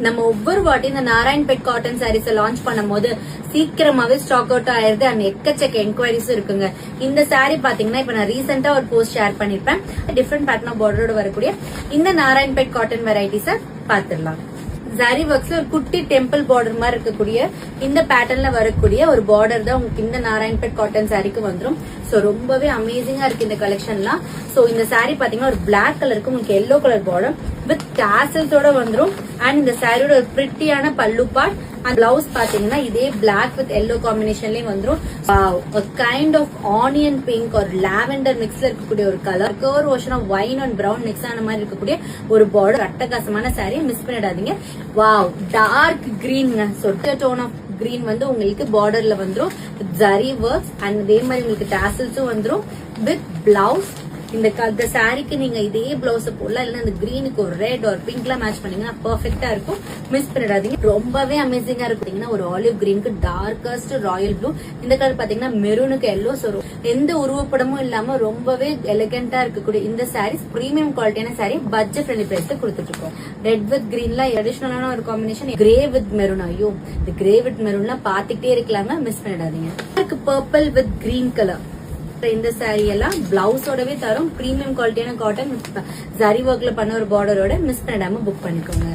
நம்ம ஒவ்வொரு வாட்டி இந்த நாராயண்பேட் காட்டன் சாரீஸ் லான்ச் பண்ணும் போது சீக்கிரமாவே ஸ்டாக் அவுட் ஆயிருது அண்ட் எக்கச்சக்க என்கொயரிஸ் இருக்குங்க. இந்த சாரீ பாத்தீங்கன்னா இப்ப நான் ரீசெண்டா ஒரு போஸ்ட் ஷேர் பண்ணிருப்பேன். டிஃபரெண்ட் பேட்டர்ன் ஆஃப் பார்டரோட வரக்கூடிய இந்த நாராயண்பேட் காட்டன் வெரைட்டிஸ பாத்துடலாம். ஜரி ஒர்க்ஸ்ல ஒரு குட்டி டெம்பிள் பார்டர் மாதிரி இருக்கக்கூடிய இந்த பேட்டர்ன்ல வரக்கூடிய ஒரு பார்டர் தான் உங்களுக்கு இந்த நாராயண்பேட் காட்டன் சாரிக்கு வந்துரும். சோ ரொம்பவே அமேசிங்கா இருக்கு இந்த கலெக்ஷன்லாம். சோ இந்த சாரி பாத்தீங்கன்னா ஒரு பிளாக் கலருக்கு உங்களுக்கு எல்லோ கலர் பார்டர் வித் டாசல்ஸோட வந்துரும். அண்ட் இந்த சாரியோட ஒரு பிரிட்டியான பல்லு பார்ட் அண்ட் பிளவுஸ் பாத்தீங்கன்னா இதே பிளாக் வித் எல்லோ காம்பினேஷன்லயும் வந்துரும். கைண்ட் ஆஃப் ஆனியன் பிங்க் ஒரு லாவெண்டர் மிக்ஸ்ல இருக்கக்கூடிய ஒரு கலர் ஒரு ocean of wine and brown mix ஆன மாதிரி இருக்கக்கூடிய ஒரு பார்டர். அட்டகாசமான சாரி, மிஸ் பண்ணிடாதீங்க. Wow, dark green. So tone of green வந்து உங்களுக்கு பார்டர்ல வந்துரும். ஜரி ஒர்க்ஸ் அண்ட் அதே மாதிரி உங்களுக்கு டாசல்ஸும் வந்துரும் வித் பிளவுஸ். இந்த சாரிக்கு நீங்க இதே பிளவுஸ் போடலாம், இல்ல இந்த கிரீனுக்கு ஒரு ரெட் ஒரு பிங்க்ல மேட்ச் பண்ணீங்கன்னா பெர்ஃபெக்ட்டா இருக்கும். மிஸ் பண்ணிடாதீங்க. ரொம்பவே அமேசிங்கா இருக்கும். ஒரு ஆலிவ் கிரீனுக்கு டார்கஸ்ட் ராயல் ப்ளூ, இந்த கலர் பாத்தீங்கன்னா மெரூனுக்கு எல்லோ. ஸோ எந்த உருவப்படமும் இல்லாம ரொம்பவே எலிகண்டா இருக்கக்கூடிய இந்த சாரீஸ் பிரீமியம் குவாலிட்டியான சாரி பட்ஜெட் ஃப்ரெண்ட்லி பிரைஸ்ல கொடுத்துட்டு இருக்கோம். ரெட் வித் கிரீன்ல ட்ரெடிஷனலான ஒரு காம்பினேஷன். Grey with maroon. ஐயோ, இந்த கிரே வித் மெரூன்லாம் பாத்துக்கிட்டே இருக்கலாங்க, மிஸ் பண்ணிடாதீங்க. Purple with green colour. இந்த சாரி எல்லாம் பிளவுஸோடவே தரும். பிரீமியம் குவாலிட்டியான காட்டன் ஜரி ஒர்க்ல பண்ண ஒரு பார்டரோட. மிஸ் பண்ணிடாம புக் பண்ணிக்கோங்க.